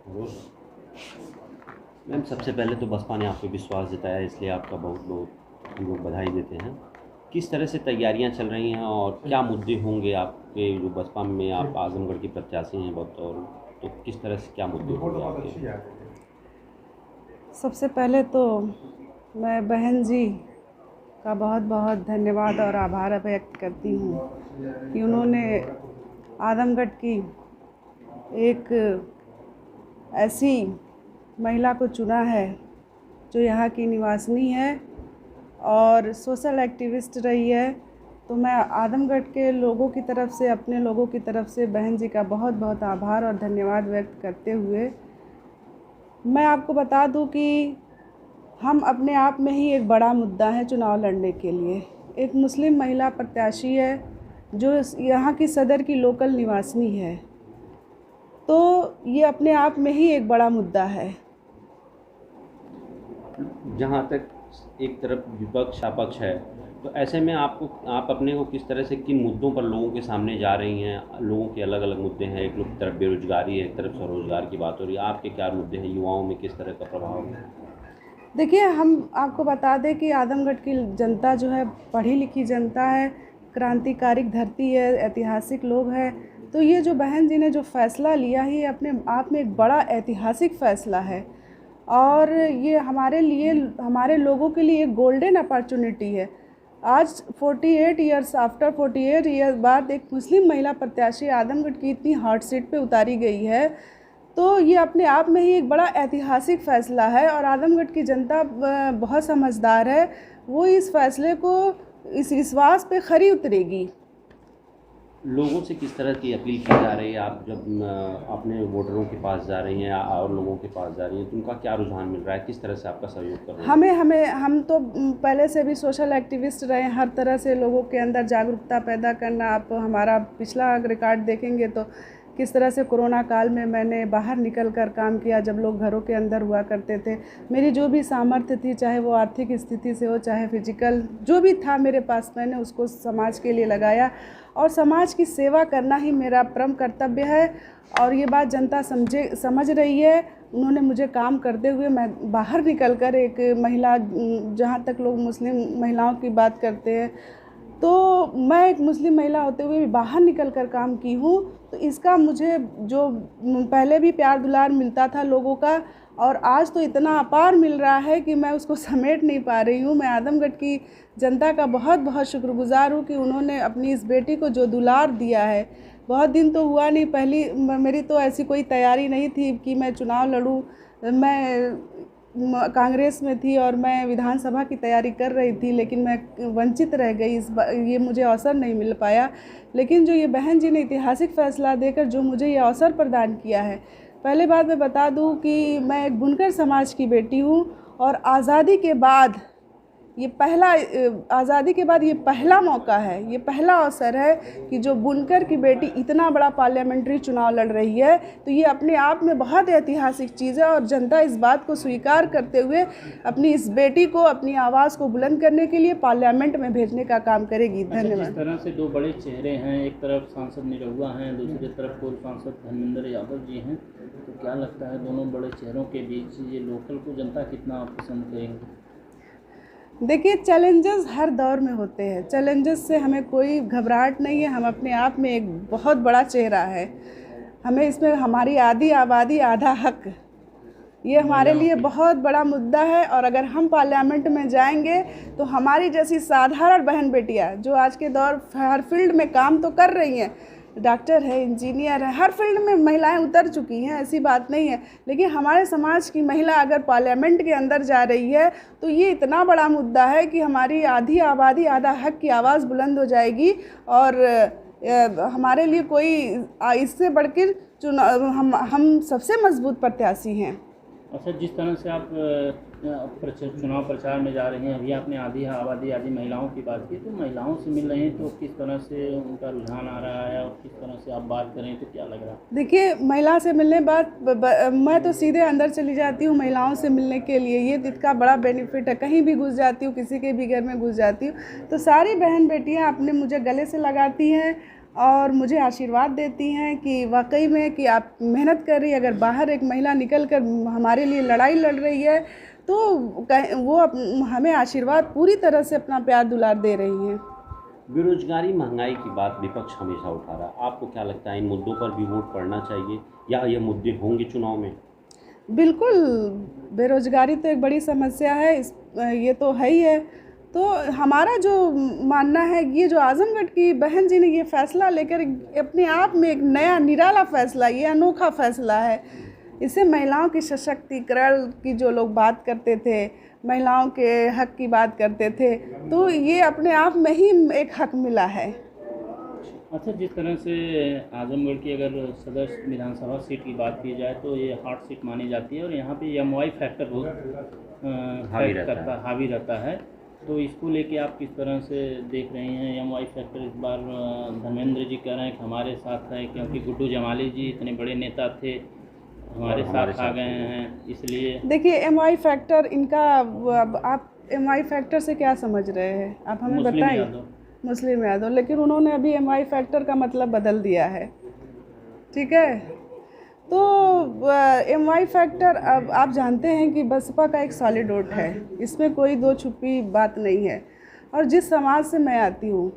Ma'am, सबसे पहले तो बसपा ने आप पे विश्वास जताया, इसलिए आपका बहुत बहुत हम लोग बधाई देते हैं। किस तरह से तैयारियां चल रही हैं और क्या मुद्दे होंगे आपके, जो बसपा में आप आजमगढ़ की प्रत्याशी हैं बतौर, तो किस तरह से क्या मुद्दे होंगे आपके? सबसे पहले तो मैं बहन जी का बहुत बहुत धन्यवाद और आभार व्यक्त करती हूँ कि उन्होंने आजमगढ़ की एक ऐसी महिला को चुना है जो यहाँ की निवासिनी है और सोशल एक्टिविस्ट रही है। तो मैं आजमगढ़ के लोगों की तरफ से, अपने लोगों की तरफ से बहन जी का बहुत बहुत आभार और धन्यवाद व्यक्त करते हुए मैं आपको बता दूं कि हम अपने आप में ही एक बड़ा मुद्दा है चुनाव लड़ने के लिए। एक मुस्लिम महिला प्रत्याशी है जो यहाँ की सदर की लोकल निवासिनी है, तो ये अपने आप में ही एक बड़ा मुद्दा है। जहाँ तक एक तरफ विपक्ष अपक्ष है, तो ऐसे में आप अपने को किस तरह से, किन मुद्दों पर लोगों के सामने जा रही हैं? लोगों के अलग अलग मुद्दे हैं, एक तरफ बेरोजगारी है, एक तरफ स्वरोजगार की बात हो रही है, आपके क्या मुद्दे हैं? युवाओं में किस तरह का प्रभाव है? देखिए, हम आपको बता दें कि आजमगढ़ की जनता जो है पढ़ी लिखी जनता है, क्रांतिकारिक धरती है, ऐतिहासिक लोग हैं। तो ये जो बहन जी ने जो फ़ैसला लिया है, ये अपने आप में एक बड़ा ऐतिहासिक फ़ैसला है और ये हमारे लिए, हमारे लोगों के लिए एक गोल्डन अपॉर्चुनिटी है। आज 48 ईयर्स आफ्टर 48 ईयर्स बाद एक मुस्लिम महिला प्रत्याशी आजमगढ़ की इतनी हॉट सीट पे उतारी गई है, तो ये अपने आप में ही एक बड़ा ऐतिहासिक फ़ैसला है और आजमगढ़ की जनता बहुत समझदार है। वो इस फ़ैसले को, इस विश्वास पे खरी उतरेगी। लोगों से किस तरह की अपील की जा रही है? आप जब अपने वोटरों के पास जा रही हैं और लोगों के पास जा रही हैं, तो उनका क्या रुझान मिल रहा है? किस तरह से आपका सहयोग कर रहे हैं? हम तो पहले से भी सोशल एक्टिविस्ट रहे हैं। हर तरह से लोगों के अंदर जागरूकता पैदा करना। आप हमारा पिछला रिकॉर्ड देखेंगे तो किस तरह से कोरोना काल में मैंने बाहर निकल कर काम किया, जब लोग घरों के अंदर हुआ करते थे। मेरी जो भी सामर्थ्य थी, चाहे वो आर्थिक स्थिति से हो, चाहे फिजिकल, जो भी था मेरे पास, मैंने उसको समाज के लिए लगाया और समाज की सेवा करना ही मेरा परम कर्तव्य है और ये बात जनता समझ रही है। उन्होंने मुझे काम करते हुए, मैं बाहर निकल कर एक महिला, जहाँ तक लोग मुस्लिम महिलाओं की बात करते हैं, तो मैं एक मुस्लिम महिला होते हुए भी बाहर निकल कर काम की हूँ। तो इसका मुझे जो पहले भी प्यार दुलार मिलता था लोगों का, और आज तो इतना अपार मिल रहा है कि मैं उसको समेट नहीं पा रही हूँ। मैं आजमगढ़ की जनता का बहुत बहुत शुक्रगुजार हूँ कि उन्होंने अपनी इस बेटी को जो दुलार दिया है। बहुत दिन तो हुआ नहीं, पहली मेरी तो ऐसी कोई तैयारी नहीं थी कि मैं चुनाव लड़ूँ। मैं कांग्रेस में थी और मैं विधानसभा की तैयारी कर रही थी, लेकिन मैं वंचित रह गई। ये मुझे अवसर नहीं मिल पाया। लेकिन जो ये बहन जी ने ऐतिहासिक फ़ैसला देकर जो मुझे ये अवसर प्रदान किया है, पहले बात मैं बता दूं कि मैं एक बुनकर समाज की बेटी हूं और आज़ादी के बाद ये पहला मौका है, ये पहला अवसर है कि जो बुनकर की बेटी इतना बड़ा पार्लियामेंट्री चुनाव लड़ रही है। तो ये अपने आप में बहुत ऐतिहासिक चीज़ है और जनता इस बात को स्वीकार करते हुए अपनी इस बेटी को, अपनी आवाज़ को बुलंद करने के लिए पार्लियामेंट में भेजने का काम करेगी। धन्यवाद। जिस तरह से दो बड़े चेहरे हैं, एक तरफ सांसद निरहुआ हैं, दूसरी तरफ पूर्व सांसद धर्मेंद्र यादव जी हैं, तो क्या लगता है दोनों बड़े चेहरों के बीच ये लोकल को जनता कितना पसंद करेंगे? देखिए, चैलेंजेस हर दौर में होते हैं। चैलेंजेस से हमें कोई घबराहट नहीं है। हम अपने आप में एक बहुत बड़ा चेहरा है। हमें इसमें हमारी आधी आबादी आधा हक, ये हमारे लिए बहुत बड़ा मुद्दा है। और अगर हम पार्लियामेंट में जाएंगे तो हमारी जैसी साधारण बहन बेटियां जो आज के दौर हर फील्ड में काम तो कर रही हैं, डॉक्टर है, इंजीनियर है, हर फील्ड में महिलाएं उतर चुकी हैं, ऐसी बात नहीं है। लेकिन हमारे समाज की महिला अगर पार्लियामेंट के अंदर जा रही है तो ये इतना बड़ा मुद्दा है कि हमारी आधी आबादी आधा हक की आवाज़ बुलंद हो जाएगी और हमारे लिए कोई इससे बढ़कर हम सबसे मजबूत प्रत्याशी हैं। अच्छा, जिस तरह से आप चुनाव प्रचार में जा रहे हैं, अभी आपने आधी आबादी आधी महिलाओं की बात की, तो महिलाओं से मिल रहे हैं तो किस तरह से उनका रुझान आ रहा है और किस तरह से आप बात करें तो क्या लग रहा है? देखिए, महिला से मिलने मैं तो सीधे अंदर चली जाती हूँ महिलाओं से मिलने के लिए। ये इसका बड़ा बेनिफिट है। कहीं भी घुस जाती हूँ, किसी के भी घर में घुस जाती हूँ, तो सारी बहन बेटियाँ अपने मुझे गले से लगाती हैं और मुझे आशीर्वाद देती हैं कि वाकई में कि आप मेहनत कर रही है। अगर बाहर एक महिला निकल कर हमारे लिए लड़ाई लड़ रही है तो वो हमें आशीर्वाद पूरी तरह से अपना प्यार दुलार दे रही हैं। बेरोजगारी महंगाई की बात विपक्ष हमेशा उठा रहा है, आपको क्या लगता है इन मुद्दों पर भी वोट पड़ना चाहिए या ये मुद्दे होंगे चुनाव में? बिल्कुल, बेरोजगारी तो एक बड़ी समस्या है, ये तो है ही है। तो हमारा जो मानना है, ये जो आजमगढ़ की बहन जी ने ये फ़ैसला लेकर अपने आप में एक नया निराला फ़ैसला, ये अनोखा फ़ैसला है। इससे महिलाओं की सशक्तिकरण की जो लोग बात करते थे, महिलाओं के हक की बात करते थे, तो ये अपने आप में ही एक हक मिला है। अच्छा, जिस तरह से आजमगढ़ की अगर सदर विधानसभा सीट की बात की जाए तो ये हॉट सीट मानी जाती है और यहाँ पे एमवाई फैक्टर बहुत हावी रहता है। तो इसको लेके आप किस तरह से देख रहे हैं? एमवाई फैक्टर इस बार धर्मेंद्र जी कह रहे हैं कि हमारे साथ है, क्योंकि गुड्डू जमाली जी इतने बड़े नेता थे, हमारे साथ आ गए हैं, इसलिए। देखिए, एमवाई फैक्टर इनका, अब आप एमवाई फैक्टर से क्या समझ रहे हैं, आप हमें बताएं। मुस्लिम यादव, लेकिन उन्होंने अभी एमवाई फैक्टर का मतलब बदल दिया है, ठीक है। तो एमवाई फैक्टर, अब आप जानते हैं कि बसपा का एक सॉलिड वोट है, इसमें कोई दो छुपी बात नहीं है। और जिस समाज से मैं आती हूँ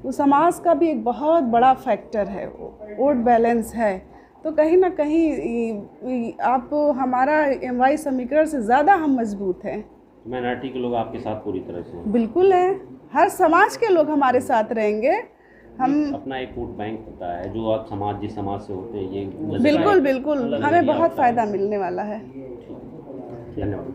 वो समाज का भी एक बहुत बड़ा फैक्टर है, वोट बैलेंस है। तो कहीं ना कहीं आप हमारा एमवाई समीकरण से ज़्यादा हम मजबूत हैं। माइनॉरिटी के लोग आपके साथ पूरी तरह से हैं? बिल्कुल है, हर समाज के लोग हमारे साथ रहेंगे। हम अपना एक वोट बैंक होता है, जो आप समाज जिस समाज से होते हैं, ये बिल्कुल बिल्कुल हमें बहुत फ़ायदा मिलने वाला है। धन्यवाद।